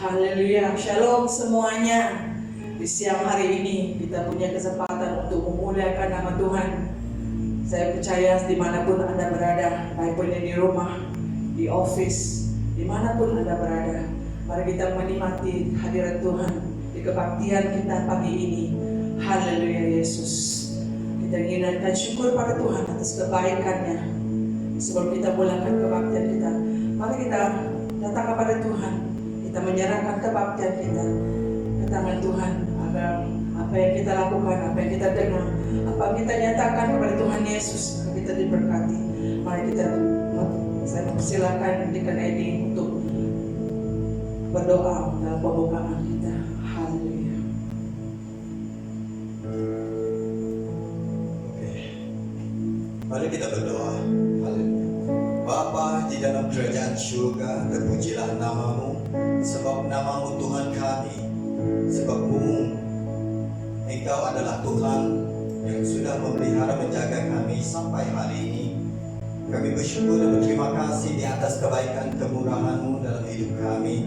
Haleluya, shalom semuanya. Di siang hari ini kita punya kesempatan untuk memuliakan nama Tuhan. Saya percaya dimanapun Anda berada, baik pun di rumah, di office, dimanapun Anda berada, mari kita menikmati hadirat Tuhan di kebaktian kita pagi ini. Haleluya Yesus. Kita mengingatkan syukur pada Tuhan atas kebaikannya. Sebelum kita mulakan kebaktian kita, mari kita datang kepada Tuhan. Kita menyerahkan kebaktian kita ke tangan Tuhan, agar apa yang kita lakukan, apa yang kita dengar, apa yang kita nyatakan kepada Tuhan Yesus, agar kita diberkati. Mari kita, saya mempersilakan Deacon Eddie untuk berdoa dalam pembukaan kita. Haleluya. Oke, mari kita berdoa. Haleluya. Bapa di dalam kerajaan surga, terpujilah namamu, sebab namamu Tuhan kami, sebabmu Engkau adalah Tuhan yang sudah memelihara menjaga kami sampai hari ini. Kami bersyukur dan berterima kasih di atas kebaikan kemurahan-Mu dalam hidup kami.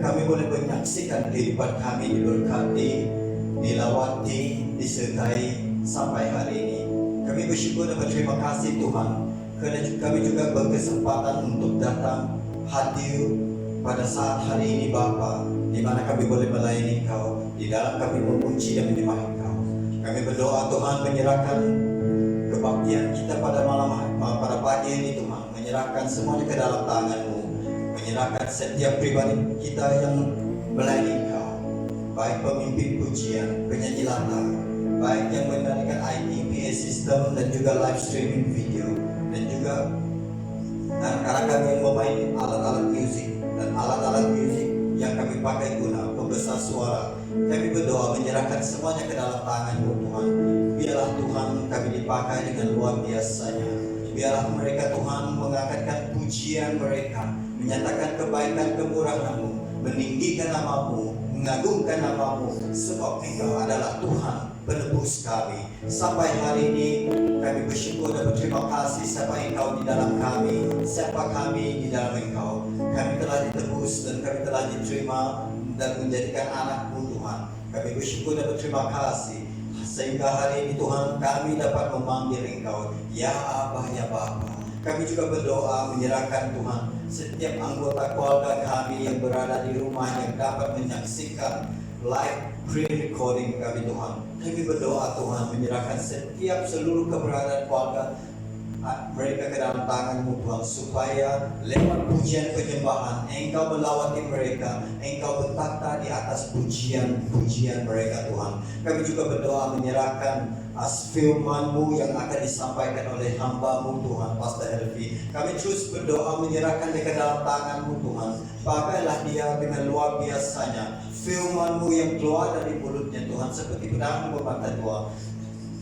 Kami boleh menyaksikan kehidupan kami diberkati, dilawati, disertai sampai hari ini. Kami bersyukur dan berterima kasih Tuhan, kerana kami juga berkesempatan untuk datang hadir pada saat hari ini Bapa, di mana kami boleh melayani Kau, di dalam kami memuji dan menyembah Kau. Kami berdoa Tuhan, menyerahkan kebaktian kita pada pada pagi ini Tuhan, menyerahkan semuanya ke dalam tangan-Mu, menyerahkan setiap pribadi kita yang melayani Kau, baik pemimpin pujian, penyanyi latar, baik yang menarikan IT, PA system dan juga live streaming video, dan juga anak-anak yang memain alat-alat musik dan alat-alat musik yang kami pakai guna pembesar suara. Kami berdoa menyerahkan semuanya ke dalam tangan-Mu Tuhan. Biarlah Tuhan kami dipakai dengan luar biasanya. Biarlah mereka Tuhan mengangkatkan pujian mereka, menyatakan kebaikan kemurahan-Mu, meninggikan nama-Mu, mengagungkan nama-Mu, sebab Engkau adalah Tuhan penebus kami. Sampai hari ini kami bersyukur dan berterima kasih, siapa Engkau di dalam kami, siapa kami di dalam Engkau. Kami telah ditebus dan kami telah diterima dan menjadikan anak-Mu Tuhan. Kami bersyukur dan berterima kasih, sehingga hari ini Tuhan kami dapat memanggil Engkau ya Abah, ya Bapa. Kami juga berdoa menyerahkan Tuhan setiap anggota keluarga kami yang berada di rumah, yang dapat menyaksikan live pre-recording kami Tuhan. Kami berdoa Tuhan menyerahkan setiap seluruh keberadaan keluarga mereka ke dalam tangan-Mu Tuhan, supaya lewat pujian penyembahan Engkau melawati mereka, Engkau bertata di atas pujian-pujian mereka Tuhan. Kami juga berdoa menyerahkan firman-Mu yang akan disampaikan oleh hamba-Mu Tuhan, Pastor Elvi. Kami terus berdoa menyerahkan dia ke dalam tangan-Mu Tuhan. Pakailah dia dengan luar biasanya, firman-Mu yang keluar dari mulutnya Tuhan seperti pedang bermata dua,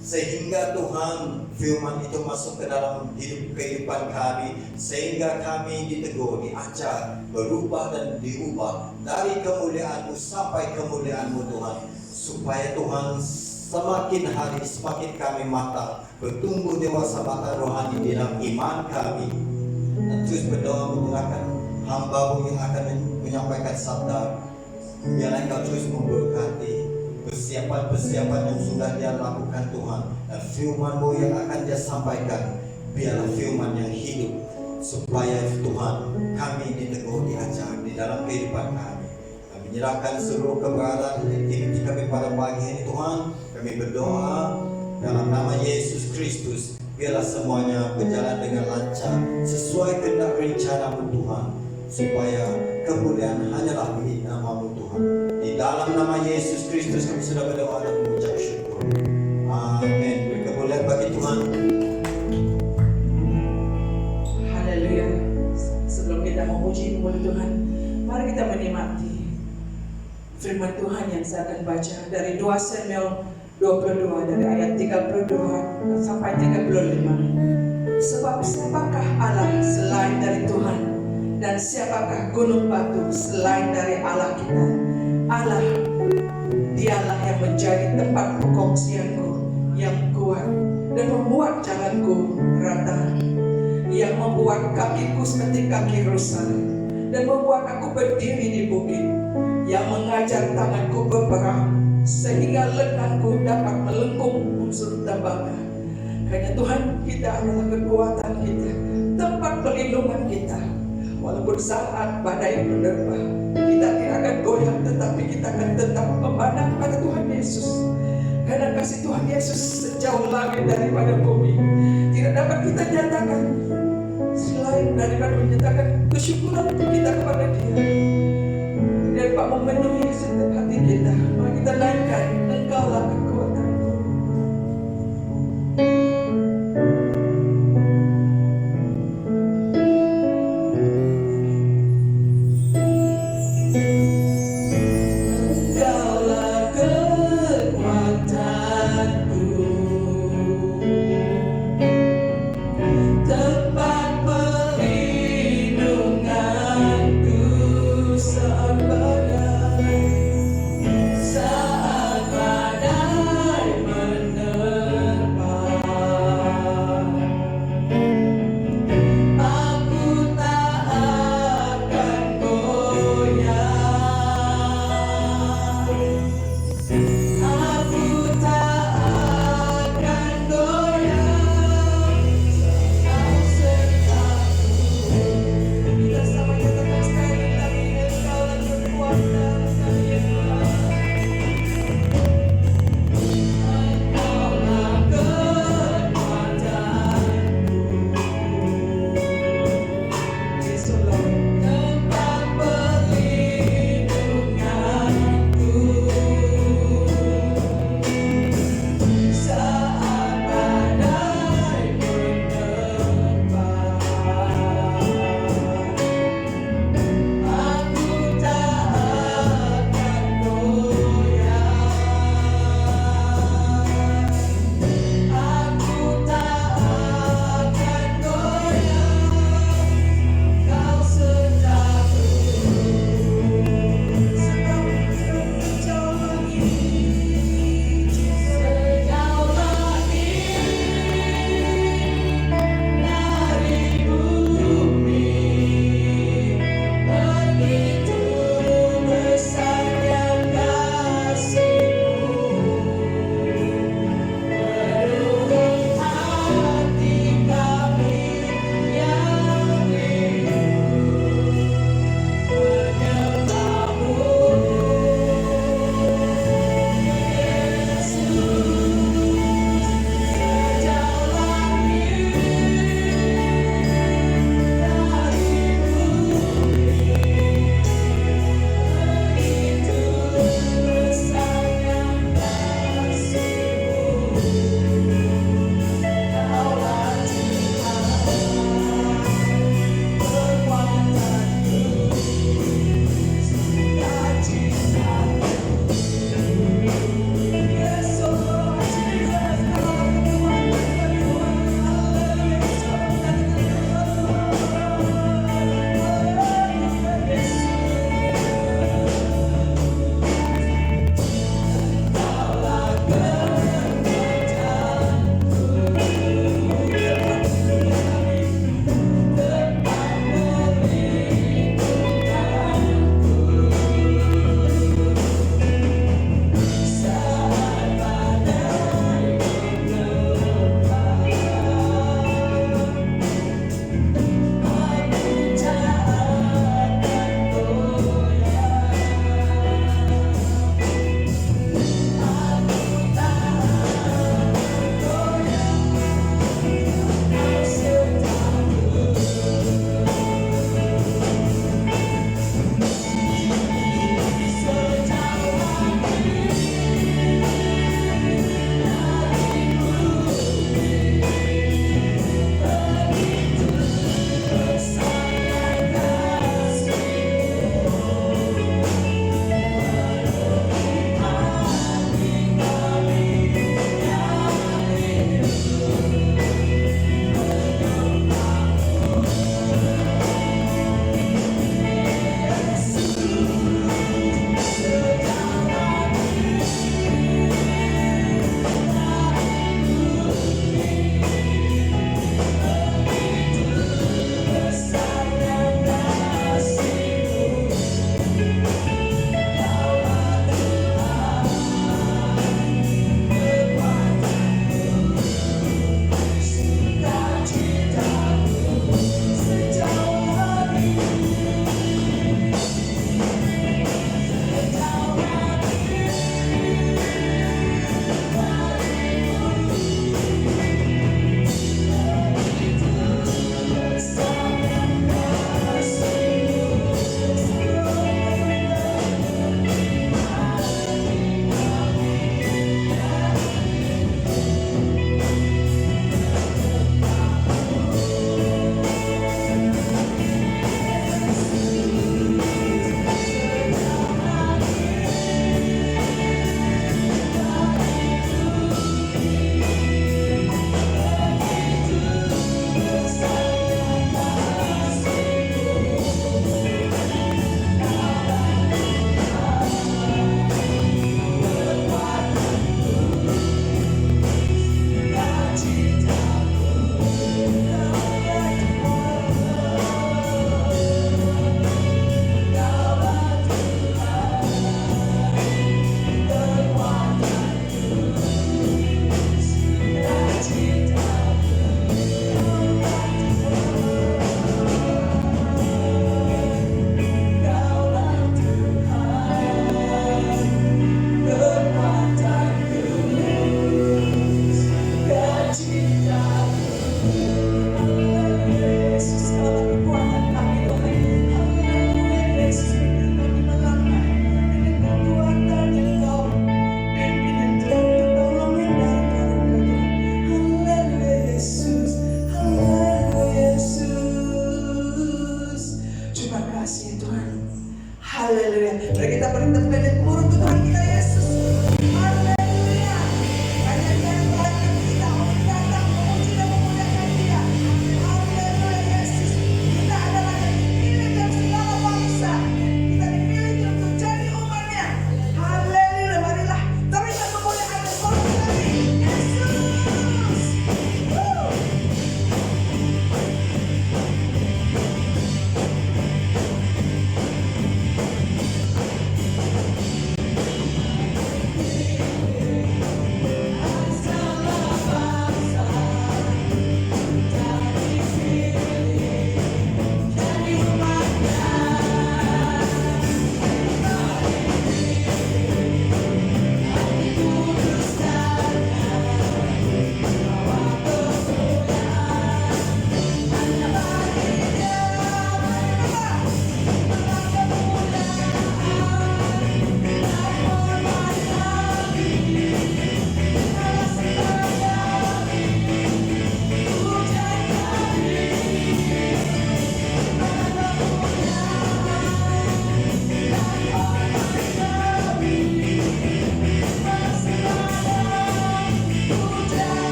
sehingga Tuhan firman itu masuk ke dalam kehidupan kami, sehingga kami ditegur, diajar, berubah dan diubah dari kemuliaan-Mu sampai kemuliaan-Mu Tuhan, supaya Tuhan semakin hari semakin kami matang, bertumbuh dewasa matang rohani di dalam iman kami. Dan terus berdoa menyerahkan hamba-Mu yang akan menyampaikan sabda. Biarlah Engkau terus memberkati persiapan-persiapan yang sudah dia lakukan Tuhan, dan firman-Mu yang akan dia sampaikan, biarlah firman yang hidup, supaya Tuhan kami ditegur, diajar di dalam kehidupan kami. Kami menyerahkan seluruh keberadaan aktiviti kami pada pagi ini Tuhan. Kami berdoa dalam nama Yesus Kristus, biarlah semuanya berjalan dengan lancar sesuai kehendak rencana-Mu Tuhan, supaya kemuliaan hanyalah milik nama-Mu Tuhan. Di dalam nama Yesus Kristus kami sudah berdoa dan mengucap syukur. Amin. Beri kemuliaan bagi Tuhan. Haleluya. Sebelum kita memuji Tuhan, mari kita menikmati firman Tuhan yang saya akan baca dari 2 Samuel 22 dari ayat 32 sampai 35. Sebab siapakah Allah selain dari Tuhan, dan siapakah gunung batu selain dari Allah kita? Allah, Dialah yang menjadi tempat pengungsianku yang kuat dan membuat jalanku rata, yang membuat kakiku seperti kaki rusa dan membuat aku berdiri di bukit, yang mengajar tanganku berperang sehingga lenganku dapat melengkung unsur tembaga. Karena Tuhan kita adalah kekuatan kita, tempat perlindungan kita. Walaupun saat badai menerpa, kita tidak akan goyah, tetapi kita akan tetap memandang pada Tuhan Yesus. Karena kasih Tuhan Yesus sejauh langit daripada bumi tidak dapat kita nyatakan selain daripada menyatakan kesyukuran kita kepada Dia. Dia dapat memenuhi setiap hati kita. Mari kita naikkan, Engkaulah kekuatanku.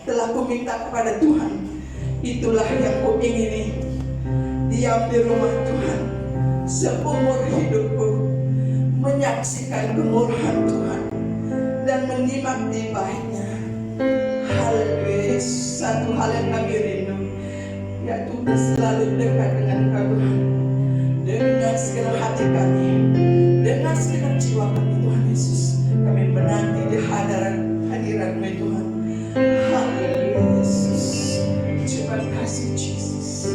telah kuminta kepada Tuhan, itulah yang kuingini. Diam di rumah Tuhan seumur hidupku, menyaksikan kemurahan Tuhan dan menikmati baiknya. Haleluya. Satu hal yang kami rindu, yaitu selalu dekat dengan Engkau Tuhan, dengan segenap hati kami, dengan segenap jiwa kami. Tuhan Yesus, kami menanti di hadirat-Mu Tuhan. Haleluya Yesus. Terima kasih Yesus.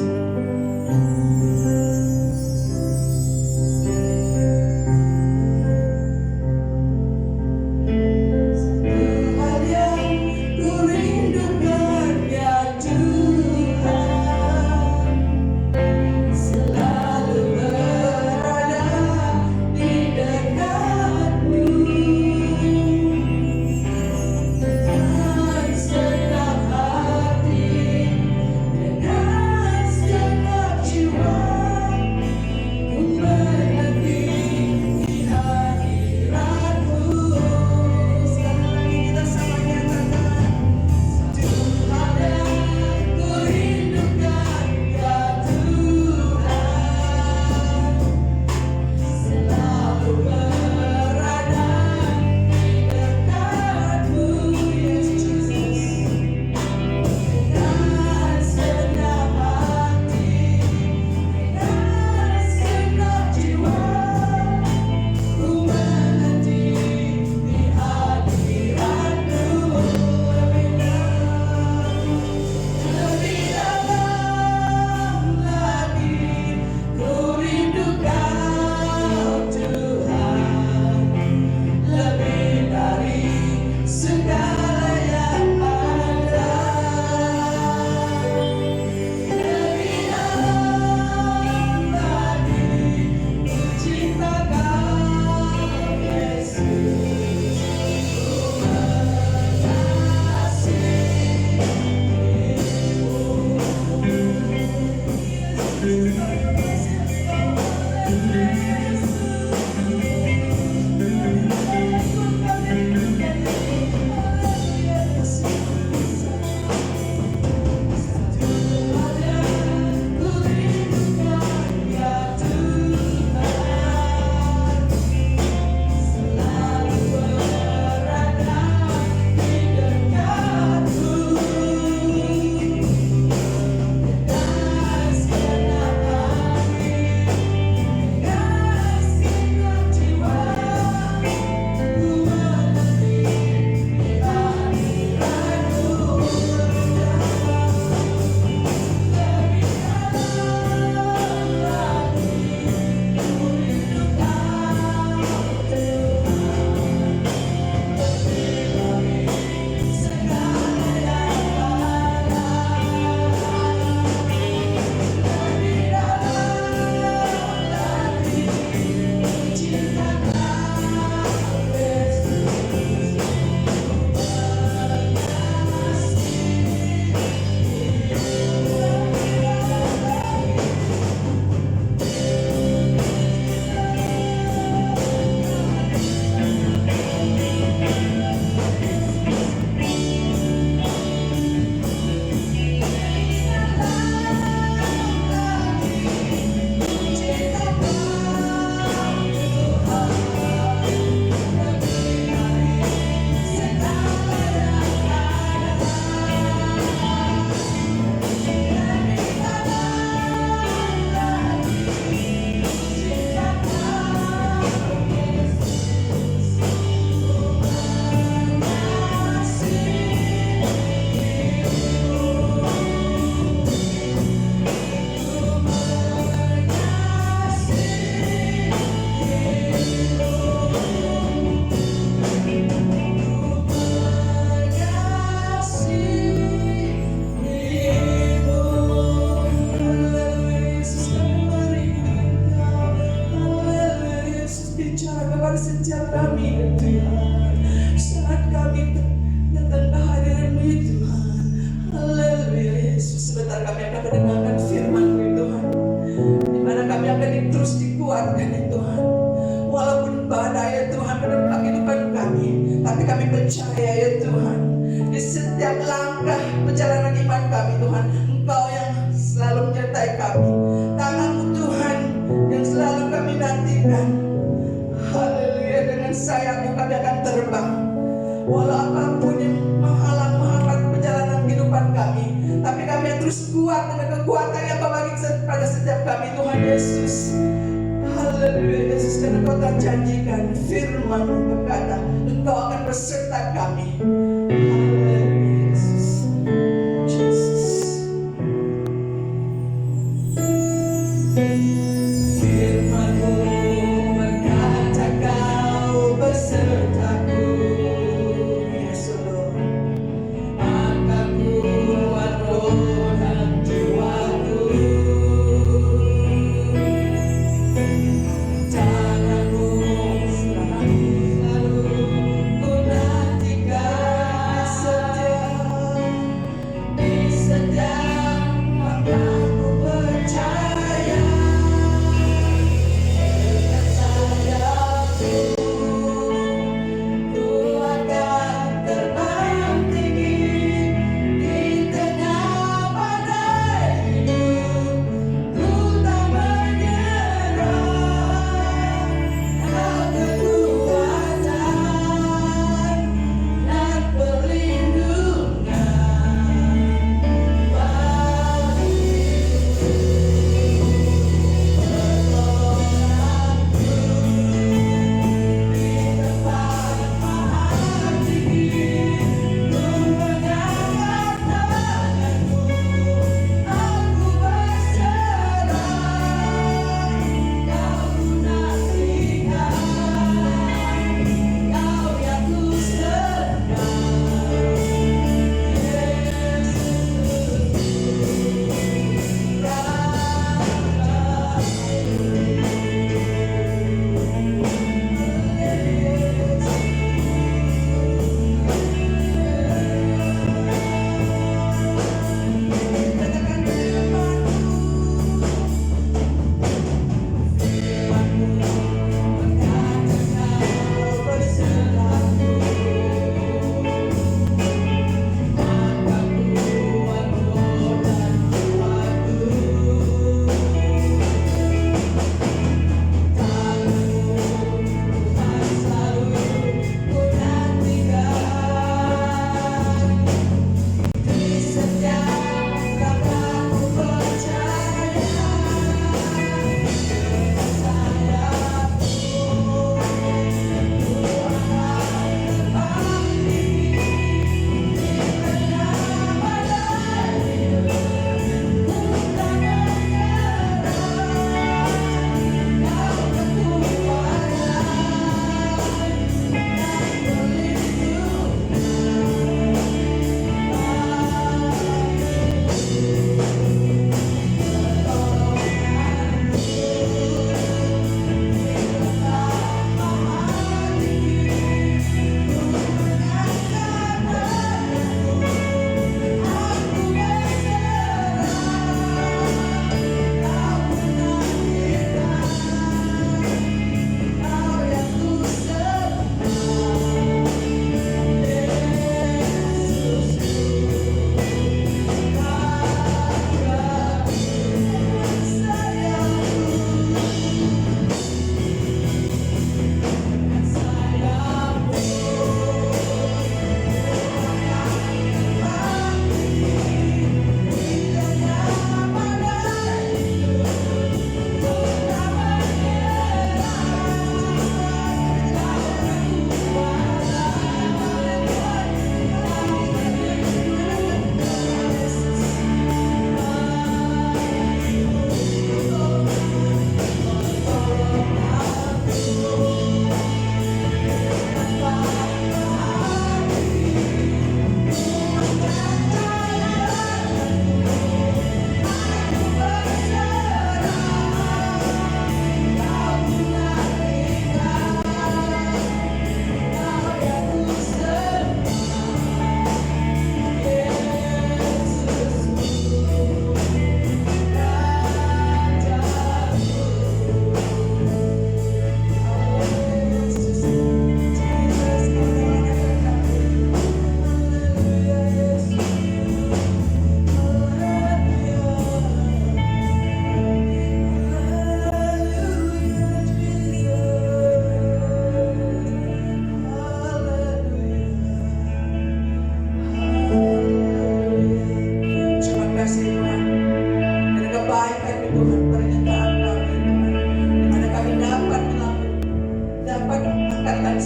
percaya ya Tuhan, di setiap langkah perjalanan iman kami Tuhan. Engkau yang selalu menyertai kami. Tangan-Mu Tuhan yang selalu kami nantikan. Haleluya, dengan sayap-Mu kami akan terbang. Walau apapun yang menghambat perjalanan kehidupan kami, tapi kami terus kuat dengan kekuatan yang Kau bagi pada setiap kami Tuhan Yesus. Haleluya Yesus, karena Kau telah janjikan, firman-Mu berkata, Engkau akan beserta kami. Haleluya Yesus. Jesus. Firman-Mu berkata Kau besertaku. Yes, Lord. Akan kuat roh dan jiwaku. Tangan-Mu selalu ku nantikan.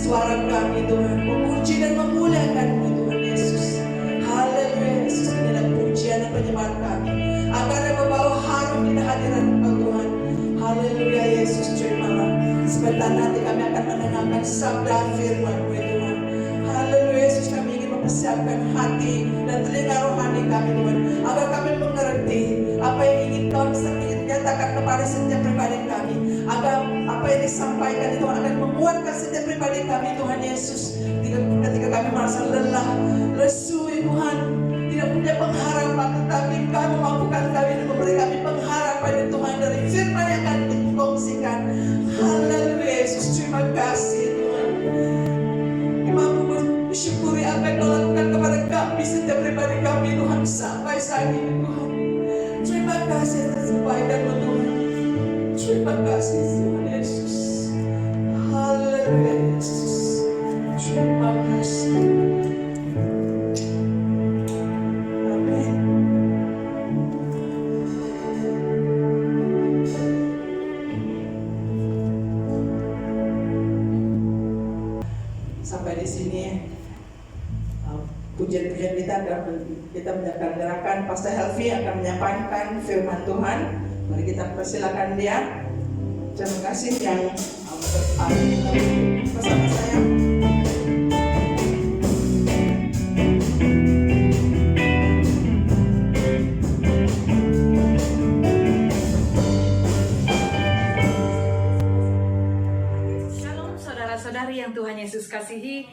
suara kami Tuhan, memuji dan memuliakan-Mu Tuhan Yesus. Haleluya Yesus, inilah pujian dan penyembahan kami agar dapat membawa harum di hadirat Engkau Tuhan. Haleluya Yesus, terimalah. Sebentar nanti kami akan mendengarkan sabda firman-Mu ya Tuhan. Haleluya Yesus, kami ingin mempersiapkan hati dan telinga rohani kami Tuhan, agar kami mengerti apa yang ingin Tuhan nyatakan kepada setiap pribadi kami, agar apa yang disampaikan itu akan menguatkan setiap pribadi kami Tuhan Yesus. Ketika kami merasa lelah, lesu ya Tuhan, tidak punya pengharapan, tetapi Kau memampukan kami dan memberi kami pengharapan ya Tuhan dari firman yang akan dikongsikan. Haleluya Yesus, terima kasih Tuhan. Mampu bersyukuri apa yang Kau lakukan kepada kami, setiap pribadi kami Tuhan, sampai saat ini Tuhan. Terima kasih atas kebaikan-Mu Tuhan. Terima kasih Tuhan Yesus. Haleluya Yesus. Terima kasih. Amin. Sampai di sini pujian-pujian kita mendengarkan gerakan Pastor Helvi akan menyampaikan firman Tuhan. Mari kita persilakan dia. Terima kasih yang bersama saya. Shalom saudara-saudari yang Tuhan Yesus kasihi.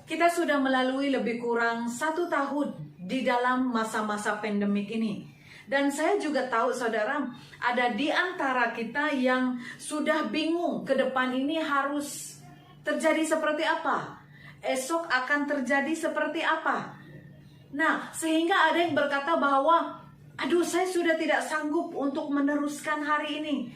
Kita sudah melalui lebih kurang 1 tahun di dalam masa-masa pandemik ini. Dan saya juga tahu saudara, ada di antara kita yang sudah bingung ke depan ini harus terjadi seperti apa. Esok akan terjadi seperti apa. Nah, sehingga ada yang berkata bahwa, aduh saya sudah tidak sanggup untuk meneruskan hari ini.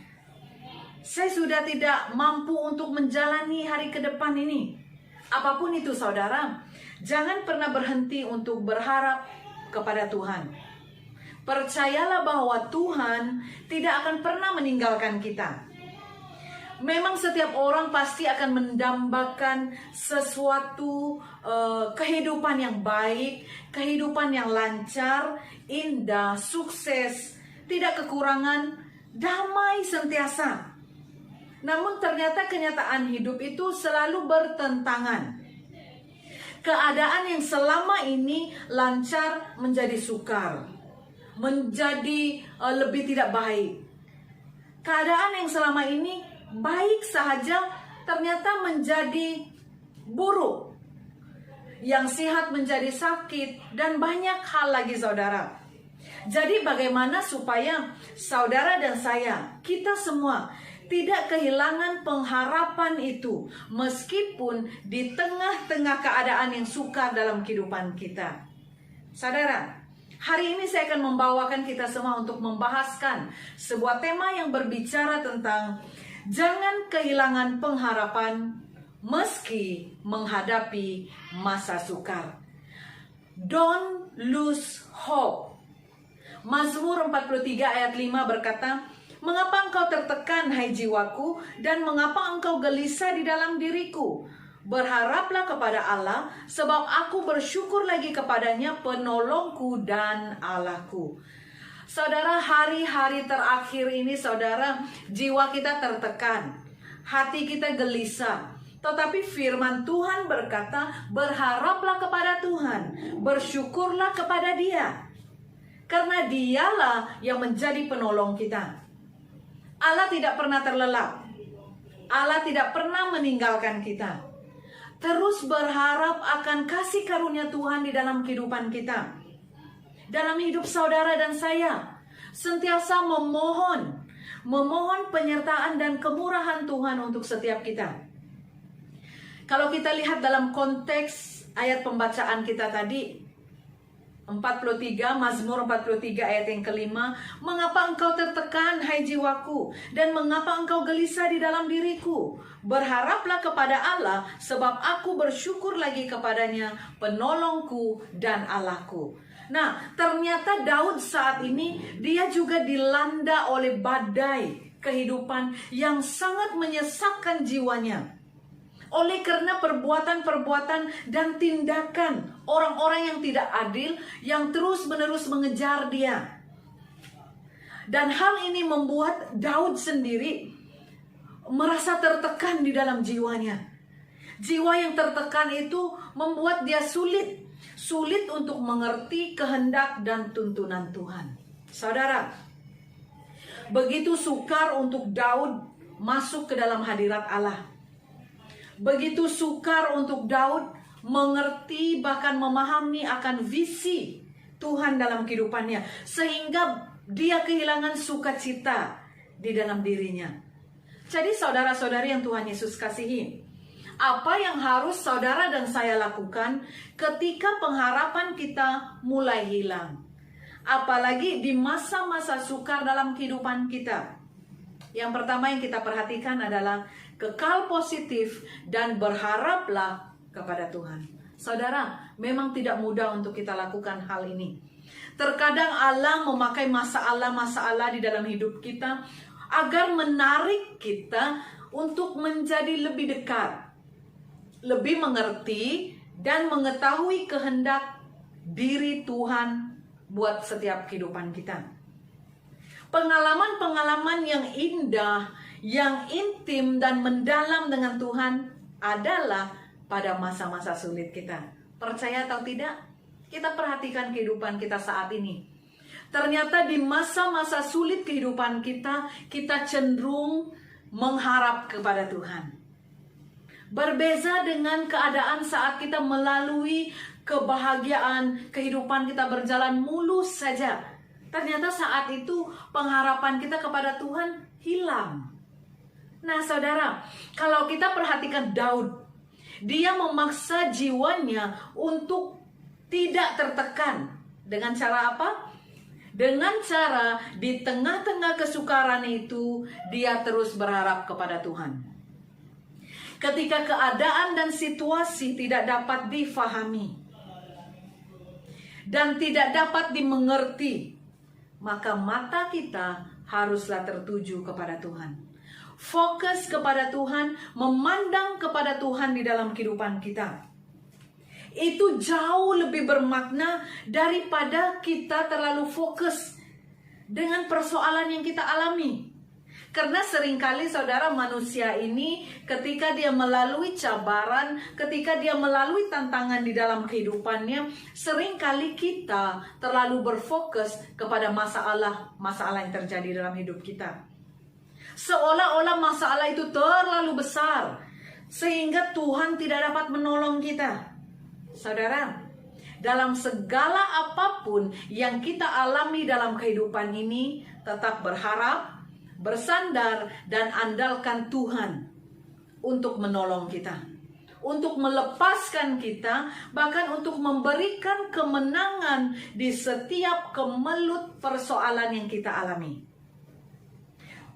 Saya sudah tidak mampu untuk menjalani hari ke depan ini. Apapun itu saudara, jangan pernah berhenti untuk berharap kepada Tuhan. Percayalah bahwa Tuhan tidak akan pernah meninggalkan kita. Memang setiap orang pasti akan mendambakan sesuatu kehidupan yang baik, kehidupan yang lancar, indah, sukses, tidak kekurangan, damai sentiasa. Namun ternyata kenyataan hidup itu selalu bertentangan. Keadaan yang selama ini lancar menjadi sukar, menjadi lebih tidak baik. Keadaan yang selama ini baik saja ternyata menjadi buruk. Yang sehat menjadi sakit dan banyak hal lagi saudara. Jadi bagaimana supaya saudara dan saya, kita semua tidak kehilangan pengharapan itu meskipun di tengah-tengah keadaan yang sukar dalam kehidupan kita. Saudara, hari ini saya akan membawakan kita semua untuk membahaskan sebuah tema yang berbicara tentang jangan kehilangan pengharapan meski menghadapi masa sukar. Don't lose hope. Mazmur 43 ayat 5 berkata, "Mengapa engkau tertekan, hai jiwaku, dan mengapa engkau gelisah di dalam diriku? Berharaplah kepada Allah, sebab aku bersyukur lagi kepadanya, penolongku dan Allahku." Saudara, hari-hari terakhir ini saudara, jiwa kita tertekan, hati kita gelisah. Tetapi firman Tuhan berkata, berharaplah kepada Tuhan, bersyukurlah kepada Dia. Karena Dialah yang menjadi penolong kita. Allah tidak pernah terlelap. Allah tidak pernah meninggalkan kita. Terus berharap akan kasih karunia Tuhan di dalam kehidupan kita. Dalam hidup saudara dan saya, sentiasa memohon penyertaan dan kemurahan Tuhan untuk setiap kita. Kalau kita lihat dalam konteks ayat pembacaan kita tadi, 43, Mazmur 43 ayat yang kelima, "Mengapa engkau tertekan, hai jiwaku, dan mengapa engkau gelisah di dalam diriku? Berharaplah kepada Allah, sebab aku bersyukur lagi kepadanya, penolongku dan Allahku." Nah, ternyata Daud saat ini dia juga dilanda oleh badai kehidupan yang sangat menyesakkan jiwanya. oleh karena perbuatan-perbuatan dan tindakan orang-orang yang tidak adil yang terus-menerus mengejar dia. Dan hal ini membuat Daud sendiri merasa tertekan di dalam jiwanya. Jiwa yang tertekan itu membuat dia sulit untuk mengerti kehendak dan tuntunan Tuhan. Saudara, begitu sukar untuk Daud masuk ke dalam hadirat Allah. Begitu sukar untuk Daud mengerti bahkan memahami akan visi Tuhan dalam kehidupannya, sehingga dia kehilangan sukacita di dalam dirinya. Jadi saudara-saudari yang Tuhan Yesus kasihi, apa yang harus saudara dan saya lakukan ketika pengharapan kita mulai hilang? Apalagi di masa-masa sukar dalam kehidupan kita. Yang pertama yang kita perhatikan adalah kekal positif dan berharaplah kepada Tuhan. Saudara, memang tidak mudah untuk kita lakukan hal ini. Terkadang Allah memakai masalah di dalam hidup kita agar menarik kita untuk menjadi lebih dekat, lebih mengerti dan mengetahui kehendak diri Tuhan buat setiap kehidupan kita. Pengalaman-pengalaman yang indah, yang intim dan mendalam dengan Tuhan adalah pada masa-masa sulit kita. Percaya atau tidak? Kita perhatikan kehidupan kita saat ini. Ternyata di masa-masa sulit kehidupan kita, kita cenderung mengharap kepada Tuhan. Berbeza dengan keadaan saat kita melalui kebahagiaan, kehidupan kita berjalan mulus saja. Ternyata saat itu pengharapan kita kepada Tuhan hilang. Nah saudara, kalau kita perhatikan Daud, dia memaksa jiwanya untuk tidak tertekan. Dengan cara apa? Dengan cara di tengah-tengah kesukaran itu, dia terus berharap kepada Tuhan. Ketika keadaan dan situasi tidak dapat difahami dan tidak dapat dimengerti, maka mata kita haruslah tertuju kepada Tuhan. Fokus kepada Tuhan, memandang kepada Tuhan di dalam kehidupan kita. Itu jauh lebih bermakna daripada kita terlalu fokus dengan persoalan yang kita alami. Karena seringkali saudara, manusia ini ketika dia melalui cabaran, ketika dia melalui tantangan di dalam kehidupannya, seringkali kita terlalu berfokus kepada masalah yang terjadi dalam hidup kita. Seolah-olah masalah itu terlalu besar sehingga Tuhan tidak dapat menolong kita. Saudara, dalam segala apapun yang kita alami dalam kehidupan ini, tetap berharap, bersandar dan andalkan Tuhan untuk menolong kita, untuk melepaskan kita, bahkan untuk memberikan kemenangan di setiap kemelut persoalan yang kita alami.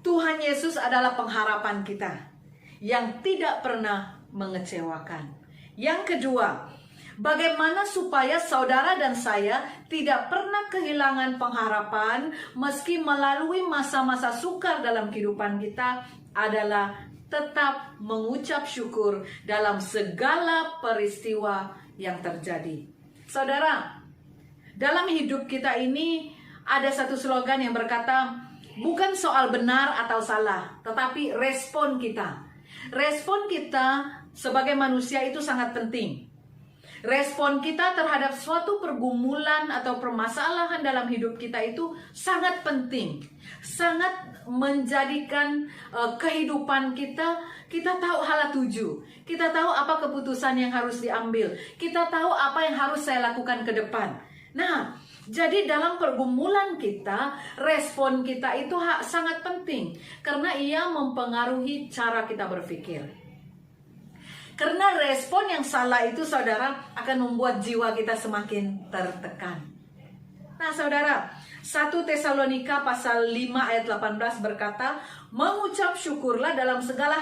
Tuhan Yesus adalah pengharapan kita yang tidak pernah mengecewakan. Yang kedua, bagaimana supaya saudara dan saya tidak pernah kehilangan pengharapan meski melalui masa-masa sukar dalam kehidupan kita adalah tetap mengucap syukur dalam segala peristiwa yang terjadi. Saudara, dalam hidup kita ini ada satu slogan yang berkata, bukan soal benar atau salah, tetapi respon kita. Respon kita sebagai manusia itu sangat penting. Respon kita terhadap suatu pergumulan atau permasalahan dalam hidup kita itu sangat penting. Sangat menjadikan kehidupan kita tahu hala tuju. Kita tahu apa keputusan yang harus diambil. Kita tahu apa yang harus saya lakukan ke depan. Nah, jadi dalam pergumulan kita, respon kita itu sangat penting. Karena ia mempengaruhi cara kita berpikir. Karena respon yang salah itu, saudara, akan membuat jiwa kita semakin tertekan. Nah, saudara, 1 Tesalonika pasal 5 ayat 18 berkata, mengucap syukurlah dalam segala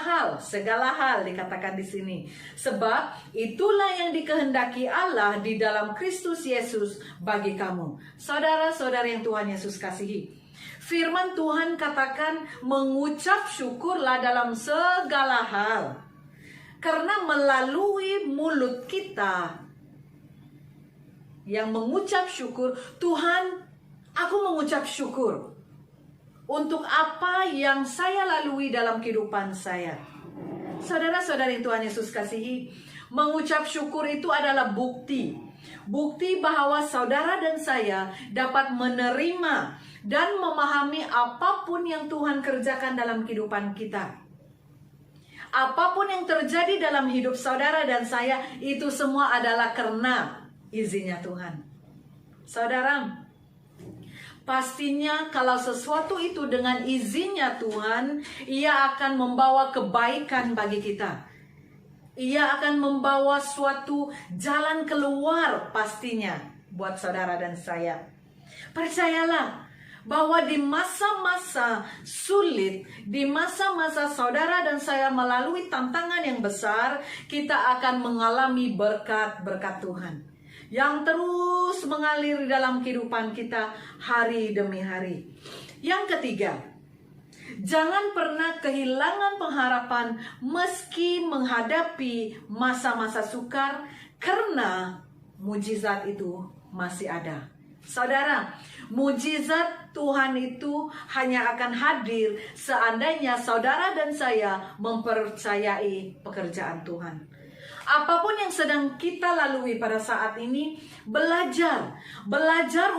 hal dikatakan di sini. Sebab itulah yang dikehendaki Allah di dalam Kristus Yesus bagi kamu. Saudara-saudara yang Tuhan Yesus kasihi. Firman Tuhan katakan mengucap syukurlah dalam segala hal. Karena melalui mulut kita yang mengucap syukur, Tuhan, aku mengucap syukur untuk apa yang saya lalui dalam kehidupan saya. Saudara-saudari Tuhan Yesus kasihi, mengucap syukur itu adalah bukti bahwa saudara dan saya dapat menerima dan memahami apapun yang Tuhan kerjakan dalam kehidupan kita. Apapun yang terjadi dalam hidup saudara dan saya, itu semua adalah karena izinnya Tuhan. Saudara, pastinya kalau sesuatu itu dengan izinnya Tuhan, ia akan membawa kebaikan bagi kita. Ia akan membawa suatu jalan keluar pastinya buat saudara dan saya. Percayalah bahwa di masa-masa sulit, di masa-masa saudara dan saya melalui tantangan yang besar, kita akan mengalami berkat-berkat Tuhan yang terus mengalir dalam kehidupan kita hari demi hari. Yang ketiga, jangan pernah kehilangan pengharapan meski menghadapi masa-masa sukar, karena mujizat itu masih ada. Saudara, mujizat Tuhan itu hanya akan hadir seandainya saudara dan saya mempercayai pekerjaan Tuhan. Apapun yang sedang kita lalui pada saat ini, belajar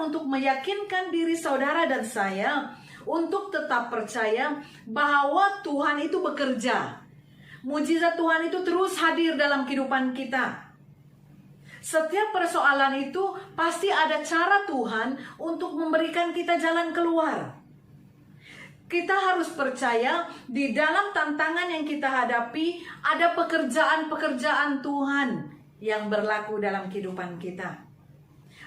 untuk meyakinkan diri saudara dan saya untuk tetap percaya bahwa Tuhan itu bekerja. Mujizat Tuhan itu terus hadir dalam kehidupan kita. Setiap persoalan itu pasti ada cara Tuhan untuk memberikan kita jalan keluar. Kita harus percaya di dalam tantangan yang kita hadapi ada pekerjaan-pekerjaan Tuhan yang berlaku dalam kehidupan kita.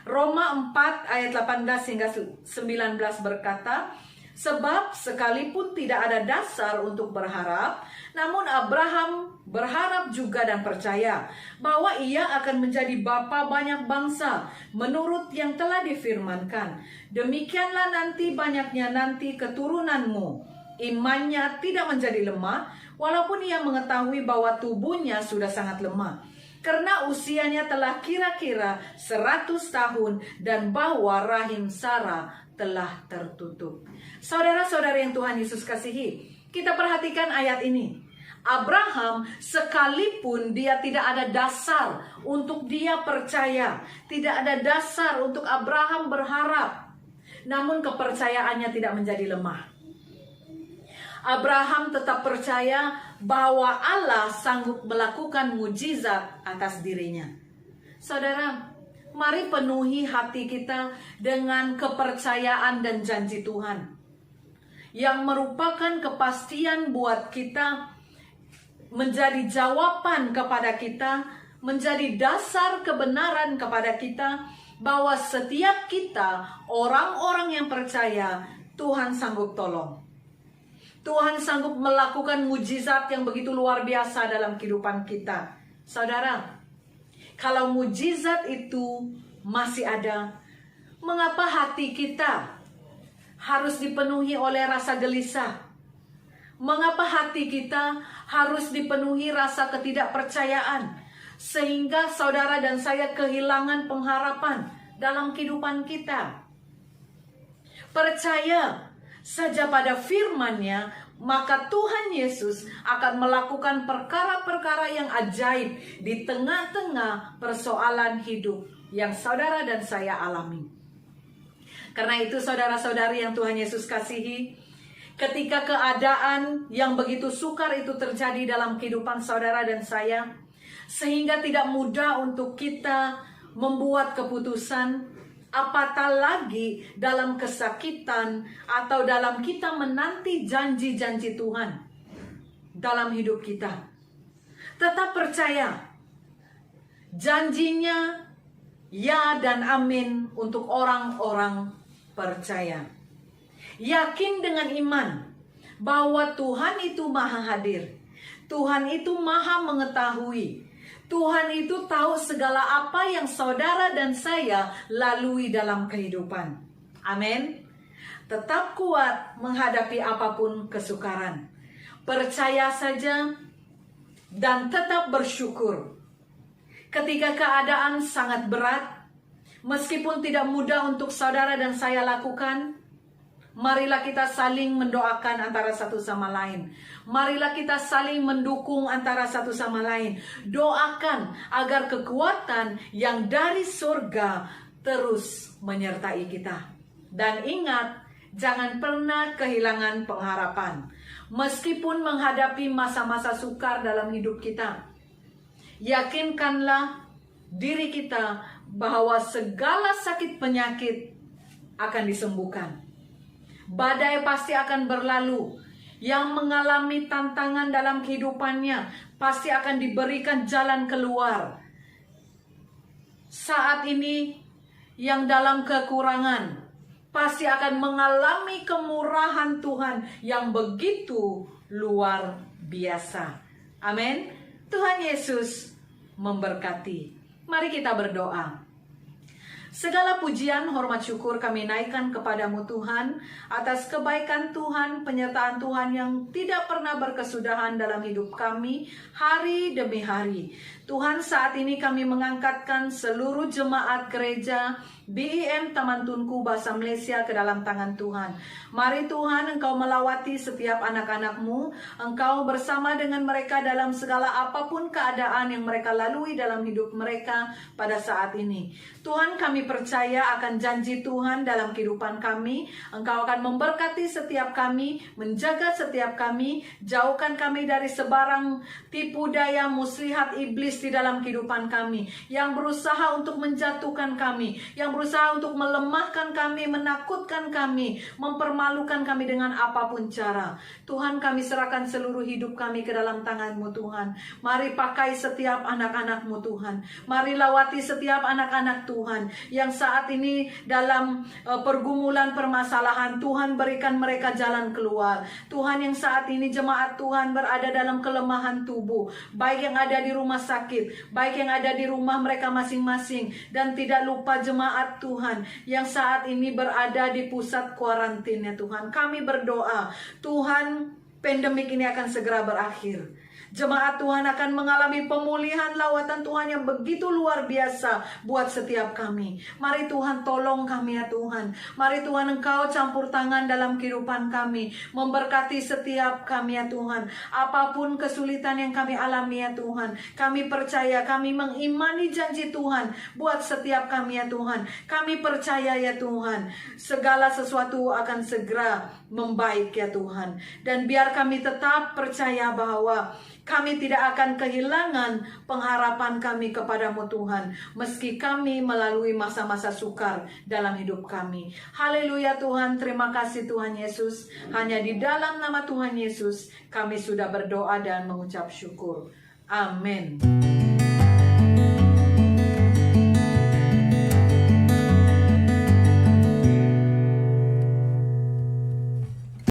Roma 4 ayat 18 hingga 19 berkata, sebab sekalipun tidak ada dasar untuk berharap, namun Abraham berharap juga dan percaya bahwa ia akan menjadi bapa banyak bangsa menurut yang telah difirmankan. Demikianlah nanti banyaknya nanti keturunanmu. Imannya tidak menjadi lemah, walaupun ia mengetahui bahwa tubuhnya sudah sangat lemah, karena usianya telah kira-kira 100 tahun dan bahwa rahim Sarah telah tertutup. Saudara-saudari yang Tuhan Yesus kasihi, kita perhatikan ayat ini. Abraham, sekalipun dia tidak ada dasar untuk dia percaya, tidak ada dasar untuk Abraham berharap, namun kepercayaannya tidak menjadi lemah. Abraham tetap percaya bahwa Allah sanggup melakukan mujizat atas dirinya. Saudara, mari penuhi hati kita dengan kepercayaan dan janji Tuhan, yang merupakan kepastian buat kita, menjadi jawaban kepada kita, menjadi dasar kebenaran kepada kita, bahwa setiap kita, orang-orang yang percaya, Tuhan sanggup tolong. Tuhan sanggup melakukan mujizat yang begitu luar biasa dalam kehidupan kita. Saudara, kalau mujizat itu masih ada, mengapa hati kita harus dipenuhi oleh rasa gelisah? Mengapa hati kita harus dipenuhi rasa ketidakpercayaan, sehingga saudara dan saya kehilangan pengharapan dalam kehidupan kita? Percaya saja pada firman-Nya, maka Tuhan Yesus akan melakukan perkara-perkara yang ajaib di tengah-tengah persoalan hidup yang saudara dan saya alami. Karena itu saudara-saudari yang Tuhan Yesus kasihi, ketika keadaan yang begitu sukar itu terjadi dalam kehidupan saudara dan saya, sehingga tidak mudah untuk kita membuat keputusan, apatah lagi dalam kesakitan atau dalam kita menanti janji-janji Tuhan dalam hidup kita. Tetap percaya, janjinya ya dan amin untuk orang-orang percaya. Yakin dengan iman bahwa Tuhan itu maha hadir, Tuhan itu maha mengetahui, Tuhan itu tahu segala apa yang saudara dan saya lalui dalam kehidupan. Amin. Tetap kuat menghadapi apapun kesukaran. Percaya saja dan tetap bersyukur. Ketika keadaan sangat berat, meskipun tidak mudah untuk saudara dan saya lakukan, marilah kita saling mendoakan antara satu sama lain. Marilah kita saling mendukung antara satu sama lain. Doakan agar kekuatan yang dari surga terus menyertai kita. Dan ingat, jangan pernah kehilangan pengharapan. Meskipun menghadapi masa-masa sukar dalam hidup kita, yakinkanlah diri kita bahwa segala sakit penyakit akan disembuhkan. Badai pasti akan berlalu. Yang mengalami tantangan dalam kehidupannya pasti akan diberikan jalan keluar. Saat ini yang dalam kekurangan pasti akan mengalami kemurahan Tuhan yang begitu luar biasa. Amin. Tuhan Yesus memberkati. Mari kita berdoa. Segala pujian, hormat, syukur kami naikkan kepadamu Tuhan, atas kebaikan Tuhan, penyertaan Tuhan yang tidak pernah berkesudahan dalam hidup kami, hari demi hari. Tuhan, saat ini kami mengangkatkan seluruh jemaat gereja BIM Taman Tunku Bahasa Malaysia ke dalam tangan Tuhan. Mari Tuhan, Engkau melawati setiap anak-anak-Mu. Engkau bersama dengan mereka dalam segala apapun keadaan yang mereka lalui dalam hidup mereka pada saat ini. Tuhan, kami percaya akan janji Tuhan dalam kehidupan kami. Engkau akan memberkati setiap kami, menjaga setiap kami, jauhkan kami dari sebarang tipu daya muslihat iblis di dalam kehidupan kami, yang berusaha untuk menjatuhkan kami, yang berusaha untuk melemahkan kami, menakutkan kami, mempermalukan kami dengan apapun cara. Tuhan, kami serahkan seluruh hidup kami ke dalam tangan-Mu Tuhan. Mari pakai setiap anak-anak-Mu Tuhan. Mari lawati setiap anak-anak Tuhan yang saat ini dalam pergumulan permasalahan. Tuhan, berikan mereka jalan keluar. Tuhan, yang saat ini jemaat Tuhan berada dalam kelemahan tubuh, baik yang ada di rumah sakit, baik yang ada di rumah mereka masing-masing, dan tidak lupa jemaat Tuhan yang saat ini berada di pusat kuarantin ya Tuhan. Kami berdoa, Tuhan, pandemik ini akan segera berakhir. Jemaat Tuhan akan mengalami pemulihan lawatan Tuhan yang begitu luar biasa buat setiap kami. Mari Tuhan tolong kami ya Tuhan. Mari Tuhan Engkau campur tangan dalam kehidupan kami. Memberkati setiap kami ya Tuhan. Apapun kesulitan yang kami alami ya Tuhan, kami percaya, kami mengimani janji Tuhan buat setiap kami ya Tuhan. Kami percaya ya Tuhan, segala sesuatu akan segera membaik ya Tuhan. Dan biar kami tetap percaya bahwa kami tidak akan kehilangan pengharapan kami kepadamu Tuhan, meski kami melalui masa-masa sukar dalam hidup kami. Haleluya Tuhan, terima kasih Tuhan Yesus. Hanya di dalam nama Tuhan Yesus kami sudah berdoa dan mengucap syukur. Amin.